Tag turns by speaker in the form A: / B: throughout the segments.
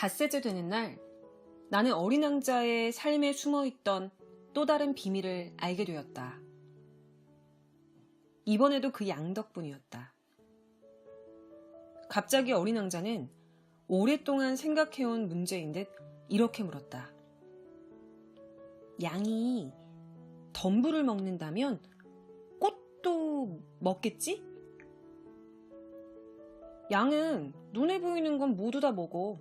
A: 닷새째 되는 날, 나는 어린 왕자의 삶에 숨어있던 또 다른 비밀을 알게 되었다. 이번에도 그 양 덕분이었다. 갑자기 어린 왕자는 오랫동안 생각해온 문제인 듯 이렇게 물었다. 양이 덤불을 먹는다면 꽃도 먹겠지? 양은 눈에 보이는 건 모두 다 먹어.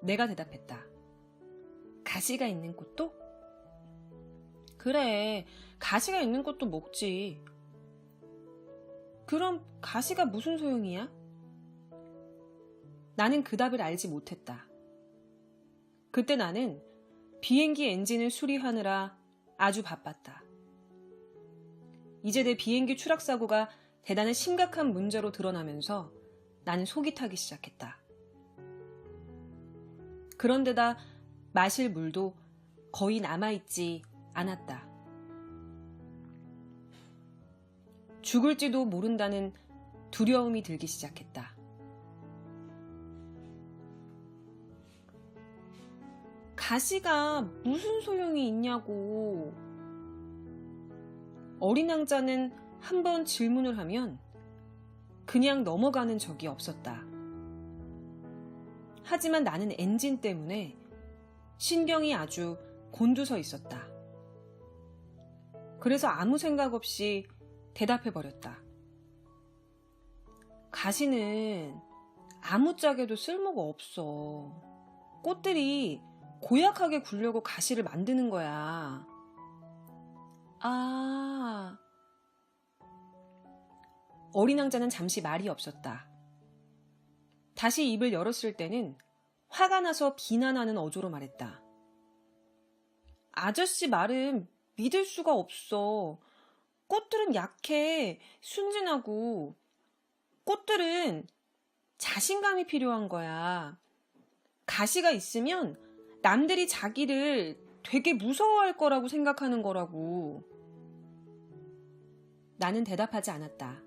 A: 내가 대답했다. 가시가 있는 꽃도? 그래, 가시가 있는 꽃도 먹지. 그럼 가시가 무슨 소용이야? 나는 그 답을 알지 못했다. 그때 나는 비행기 엔진을 수리하느라 아주 바빴다. 이제 내 비행기 추락사고가 대단한 심각한 문제로 드러나면서 나는 속이 타기 시작했다. 그런데다 마실 물도 거의 남아있지 않았다. 죽을지도 모른다는 두려움이 들기 시작했다. 가시가 무슨 소용이 있냐고. 어린 왕자는 한번 질문을 하면 그냥 넘어가는 적이 없었다. 하지만 나는 엔진 때문에 신경이 아주 곤두서 있었다. 그래서 아무 생각 없이 대답해버렸다. 가시는 아무짝에도 쓸모가 없어. 꽃들이 고약하게 굴려고 가시를 만드는 거야. 아... 어린 왕자는 잠시 말이 없었다. 다시 입을 열었을 때는 화가 나서 비난하는 어조로 말했다. 아저씨 말은 믿을 수가 없어. 꽃들은 약해, 순진하고. 꽃들은 자신감이 필요한 거야. 가시가 있으면 남들이 자기를 되게 무서워할 거라고 생각하는 거라고. 나는 대답하지 않았다.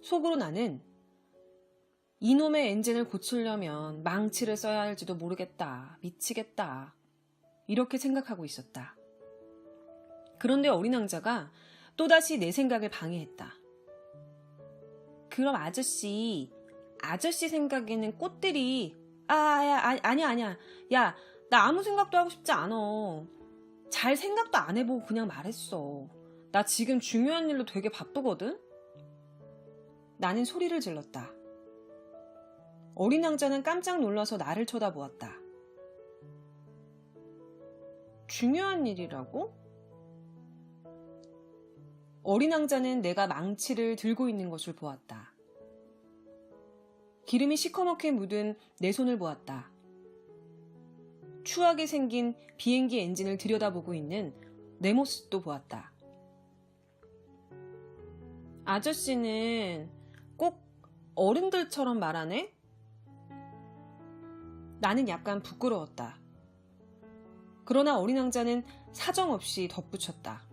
A: 속으로 나는 이놈의 엔진을 고치려면 망치를 써야 할지도 모르겠다. 미치겠다. 이렇게 생각하고 있었다. 그런데 어린 왕자가 또다시 내 생각을 방해했다. 그럼 아저씨 생각에는 꽃들이 아니야. 야, 나 아무 생각도 하고 싶지 않아. 잘 생각도 안 해보고 그냥 말했어. 나 지금 중요한 일로 되게 바쁘거든? 나는 소리를 질렀다. 어린 왕자는 깜짝 놀라서 나를 쳐다보았다. 중요한 일이라고? 어린 왕자는 내가 망치를 들고 있는 것을 보았다. 기름이 시커멓게 묻은 내 손을 보았다. 추하게 생긴 비행기 엔진을 들여다보고 있는 내 모습도 보았다. 아저씨는 꼭 어른들처럼 말하네? 나는 약간 부끄러웠다. 그러나 어린 왕자는 사정없이 덧붙였다.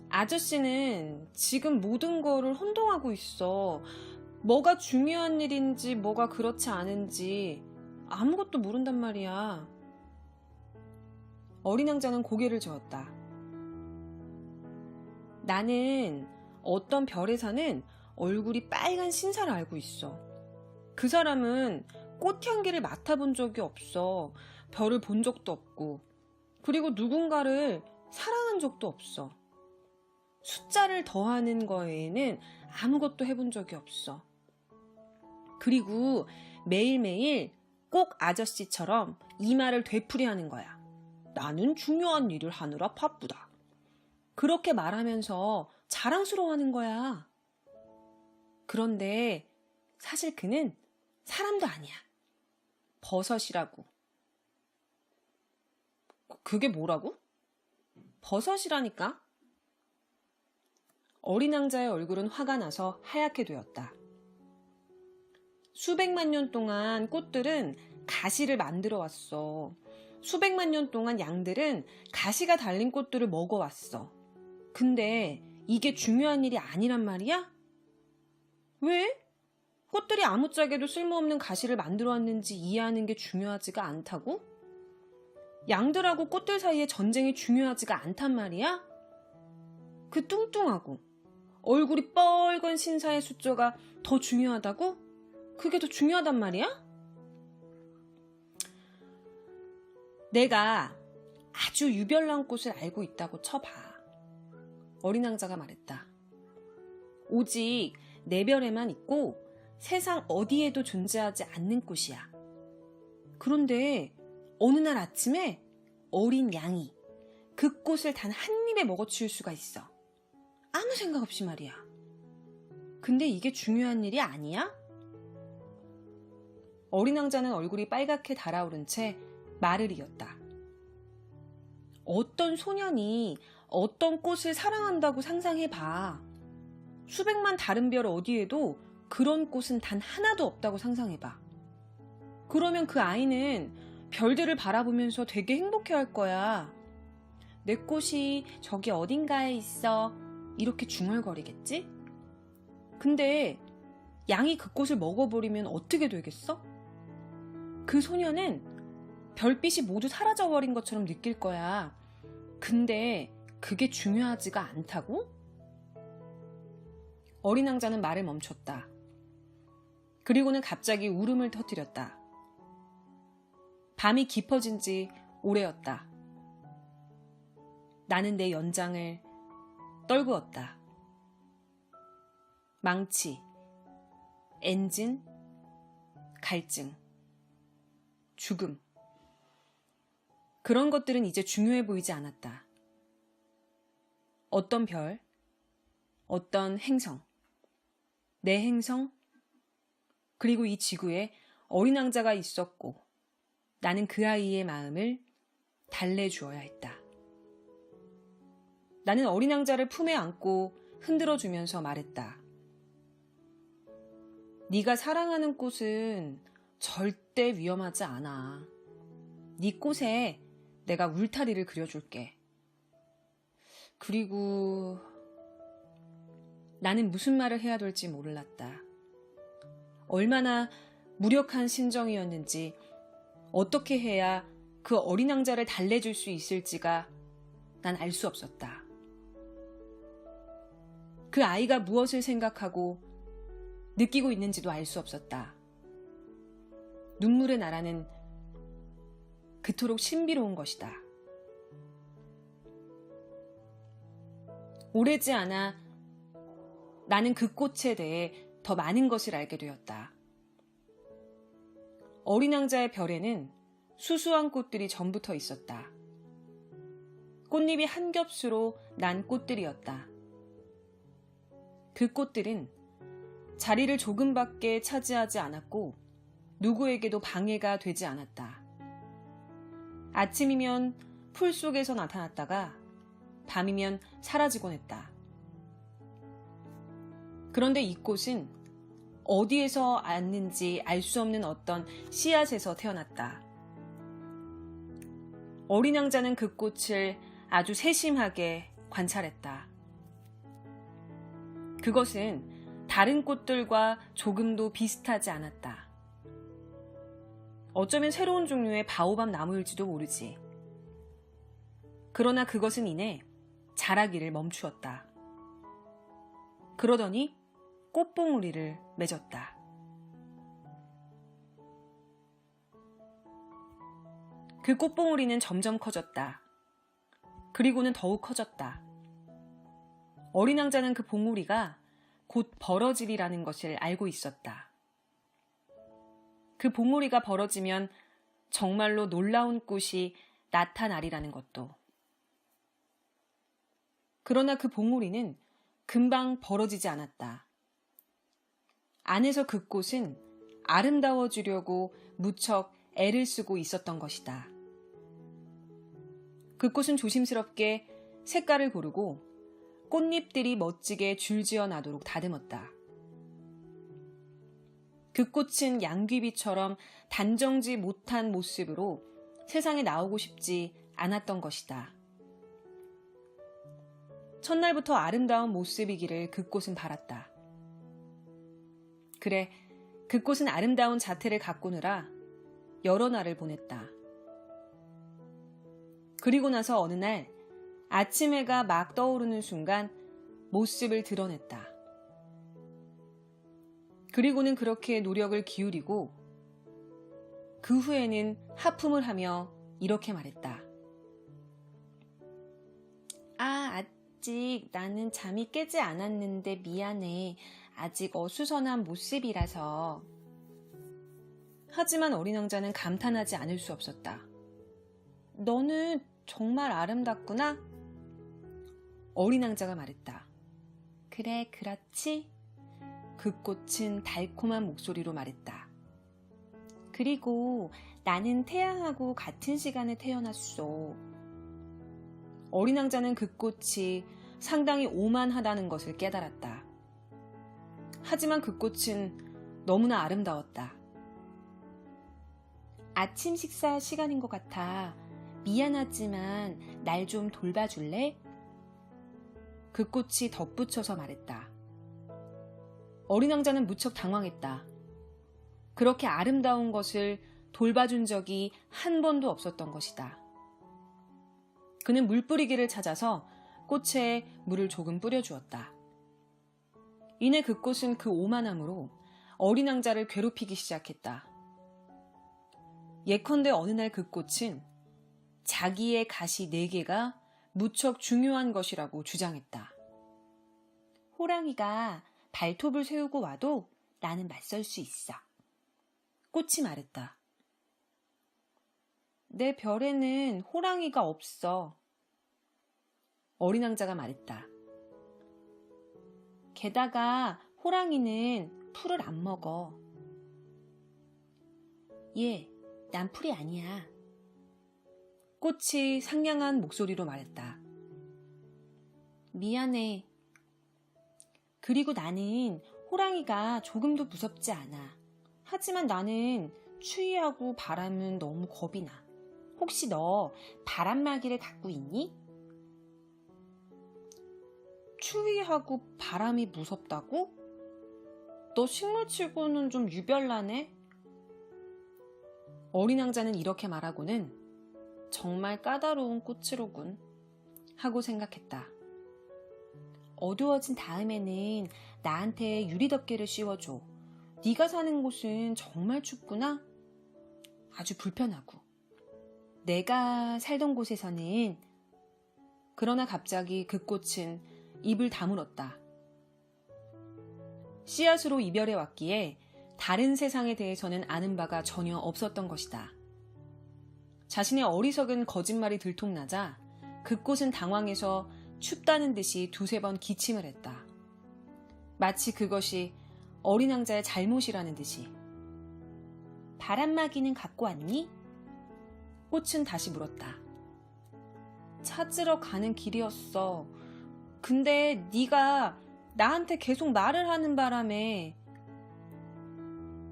A: 아저씨는 지금 모든 거를 혼동하고 있어. 뭐가 중요한 일인지 뭐가 그렇지 않은지 아무것도 모른단 말이야. 어린 왕자는 고개를 저었다. 나는 어떤 별에 사는 얼굴이 빨간 신사를 알고 있어. 그 사람은 꽃향기를 맡아본 적이 없어. 별을 본 적도 없고, 그리고 누군가를 사랑한 적도 없어. 숫자를 더하는 거에는 아무것도 해본 적이 없어. 그리고 매일매일 꼭 아저씨처럼 이 말을 되풀이하는 거야. 나는 중요한 일을 하느라 바쁘다. 그렇게 말하면서 자랑스러워하는 거야. 그런데 사실 그는 사람도 아니야. 버섯이라고. 그게 뭐라고? 버섯이라니까? 어린 왕자의 얼굴은 화가 나서 하얗게 되었다. 수백만 년 동안 꽃들은 가시를 만들어 왔어. 수백만 년 동안 양들은 가시가 달린 꽃들을 먹어왔어. 근데 이게 중요한 일이 아니란 말이야? 왜? 꽃들이 아무짝에도 쓸모없는 가시를 만들어 왔는지 이해하는 게 중요하지가 않다고? 양들하고 꽃들 사이의 전쟁이 중요하지가 않단 말이야? 그 뚱뚱하고 얼굴이 뻘건 신사의 숫조가 더 중요하다고? 그게 더 중요하단 말이야? 내가 아주 유별난 꽃을 알고 있다고 쳐봐. 어린 왕자가 말했다. 오직 내 별에만 있고 세상 어디에도 존재하지 않는 꽃이야. 그런데 어느 날 아침에 어린 양이 그 꽃을 단 한 입에 먹어치울 수가 있어. 아무 생각 없이 말이야. 근데 이게 중요한 일이 아니야? 어린 왕자는 얼굴이 빨갛게 달아오른 채 말을 이었다. 어떤 소년이 어떤 꽃을 사랑한다고 상상해봐. 수백만 다른 별 어디에도 그런 꽃은 단 하나도 없다고 상상해봐. 그러면 그 아이는 별들을 바라보면서 되게 행복해할 거야. 내 꽃이 저기 어딘가에 있어. 이렇게 중얼거리겠지? 근데 양이 그 꽃을 먹어버리면 어떻게 되겠어? 그 소년은 별빛이 모두 사라져버린 것처럼 느낄 거야. 근데 그게 중요하지가 않다고? 어린 왕자는 말을 멈췄다. 그리고는 갑자기 울음을 터뜨렸다. 밤이 깊어진 지 오래였다. 나는 내 연장을 떨구었다. 망치, 엔진, 갈증, 죽음. 그런 것들은 이제 중요해 보이지 않았다. 어떤 별, 어떤 행성, 내 행성, 그리고 이 지구에 어린 왕자가 있었고 나는 그 아이의 마음을 달래주어야 했다. 나는 어린 왕자를 품에 안고 흔들어주면서 말했다. 네가 사랑하는 꽃은 절대 위험하지 않아. 네 꽃에 내가 울타리를 그려줄게. 그리고 나는 무슨 말을 해야 될지 몰랐다. 얼마나 무력한 심정이었는지 어떻게 해야 그 어린 왕자를 달래줄 수 있을지가 난 알 수 없었다. 그 아이가 무엇을 생각하고 느끼고 있는지도 알 수 없었다. 눈물의 나라는 그토록 신비로운 것이다. 오래지 않아 나는 그 꽃에 대해 더 많은 것을 알게 되었다. 어린 왕자의 별에는 수수한 꽃들이 전부터 있었다. 꽃잎이 한 겹수로 난 꽃들이었다. 그 꽃들은 자리를 조금밖에 차지하지 않았고 누구에게도 방해가 되지 않았다. 아침이면 풀 속에서 나타났다가 밤이면 사라지곤 했다. 그런데 이 꽃은 어디에서 왔는지 알 수 없는 어떤 씨앗에서 태어났다. 어린 왕자는 그 꽃을 아주 세심하게 관찰했다. 그것은 다른 꽃들과 조금도 비슷하지 않았다. 어쩌면 새로운 종류의 바오밥 나무일지도 모르지. 그러나 그것은 이내 자라기를 멈추었다. 그러더니 꽃봉오리를 맺었다. 그 꽃봉오리는 점점 커졌다. 그리고는 더욱 커졌다. 어린 왕자는 그 봉오리가 곧 벌어지리라는 것을 알고 있었다. 그 봉오리가 벌어지면 정말로 놀라운 꽃이 나타나리라는 것도. 그러나 그 봉오리는 금방 벌어지지 않았다. 안에서 그 꽃은 아름다워지려고 무척 애를 쓰고 있었던 것이다. 그 꽃은 조심스럽게 색깔을 고르고 꽃잎들이 멋지게 줄지어 나도록 다듬었다. 그 꽃은 양귀비처럼 단정지 못한 모습으로 세상에 나오고 싶지 않았던 것이다. 첫날부터 아름다운 모습이기를 그 꽃은 바랐다. 그래, 그 꽃은 아름다운 자태를 가꾸느라 여러 날을 보냈다. 그리고 나서 어느 날 아침 해가 막 떠오르는 순간 모습을 드러냈다. 그리고는 그렇게 노력을 기울이고 그 후에는 하품을 하며 이렇게 말했다. 아직 나는 잠이 깨지 않았는데 미안해. 아직 어수선한 모습이라서. 하지만 어린 왕자는 감탄하지 않을 수 없었다. 너는 정말 아름답구나? 어린 왕자가 말했다. 그래, 그렇지? 그 꽃은 달콤한 목소리로 말했다. 그리고 나는 태양하고 같은 시간에 태어났어. 어린 왕자는 그 꽃이 상당히 오만하다는 것을 깨달았다. 하지만 그 꽃은 너무나 아름다웠다. 아침 식사 시간인 것 같아. 미안하지만 날 좀 돌봐줄래? 그 꽃이 덧붙여서 말했다. 어린 왕자는 무척 당황했다. 그렇게 아름다운 것을 돌봐준 적이 한 번도 없었던 것이다. 그는 물뿌리개를 찾아서 꽃에 물을 조금 뿌려주었다. 이내 그 꽃은 그 오만함으로 어린 왕자를 괴롭히기 시작했다. 예컨대 어느 날 그 꽃은 자기의 가시 4개가 무척 중요한 것이라고 주장했다. 호랑이가 발톱을 세우고 와도 나는 맞설 수 있어. 꽃이 말했다. 내 별에는 호랑이가 없어. 어린 왕자가 말했다. 게다가 호랑이는 풀을 안 먹어. 난 풀이 아니야. 꽃이 상냥한 목소리로 말했다. 미안해. 그리고 나는 호랑이가 조금도 무섭지 않아. 하지만 나는 추위하고 바람은 너무 겁이 나. 혹시 너 바람막이를 갖고 있니? 추위하고 바람이 무섭다고? 너 식물치고는 좀 유별나네? 어린 왕자는 이렇게 말하고는 정말 까다로운 꽃이로군 하고 생각했다. 어두워진 다음에는 나한테 유리덮개를 씌워줘. 네가 사는 곳은 정말 춥구나? 아주 불편하고. 내가 살던 곳에서는. 그러나 갑자기 그 꽃은 입을 다물었다. 씨앗으로 이별해 왔기에 다른 세상에 대해서는 아는 바가 전혀 없었던 것이다. 자신의 어리석은 거짓말이 들통나자 그 꽃은 당황해서 춥다는 듯이 2-3번 기침을 했다. 마치 그것이 어린 왕자의 잘못이라는 듯이. 바람막이는 갖고 왔니? 꽃은 다시 물었다. 찾으러 가는 길이었어. 근데 네가 나한테 계속 말을 하는 바람에.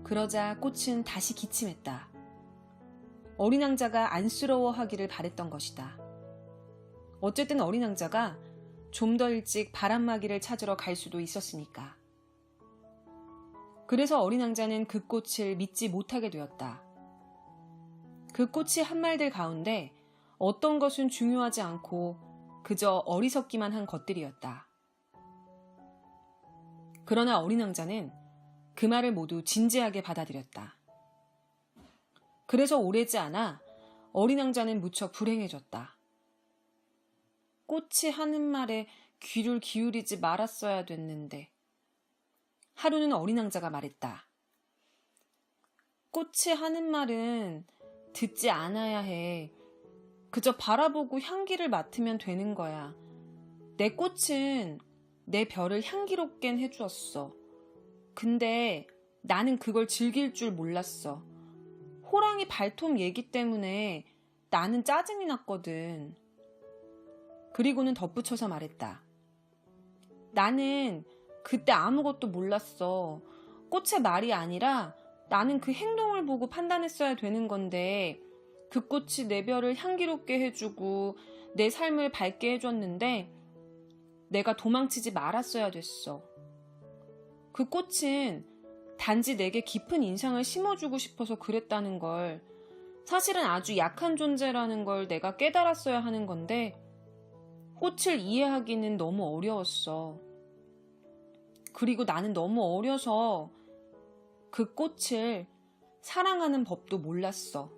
A: 그러자 꽃은 다시 기침했다. 어린 왕자가 안쓰러워하기를 바랬던 것이다. 어쨌든 어린 왕자가 좀 더 일찍 바람막이를 찾으러 갈 수도 있었으니까. 그래서 어린 왕자는 그 꽃을 믿지 못하게 되었다. 그 꽃이 한 말들 가운데 어떤 것은 중요하지 않고 그저 어리석기만 한 것들이었다. 그러나 어린 왕자는 그 말을 모두 진지하게 받아들였다. 그래서 오래지 않아 어린 왕자는 무척 불행해졌다. 꽃이 하는 말에 귀를 기울이지 말았어야 됐는데. 하루는 어린 왕자가 말했다. 꽃이 하는 말은 듣지 않아야 해. 그저 바라보고 향기를 맡으면 되는 거야. 내 꽃은 내 별을 향기롭게 해주었어. 근데 나는 그걸 즐길 줄 몰랐어. 호랑이 발톱 얘기 때문에 나는 짜증이 났거든. 그리고는 덧붙여서 말했다. 나는 그때 아무것도 몰랐어. 꽃의 말이 아니라 나는 그 행동을 보고 판단했어야 되는 건데 그 꽃이 내 별을 향기롭게 해주고 내 삶을 밝게 해줬는데 내가 도망치지 말았어야 됐어. 그 꽃은 단지 내게 깊은 인상을 심어주고 싶어서 그랬다는 걸, 사실은 아주 약한 존재라는 걸 내가 깨달았어야 하는 건데 꽃을 이해하기는 너무 어려웠어. 그리고 나는 너무 어려서 그 꽃을 사랑하는 법도 몰랐어.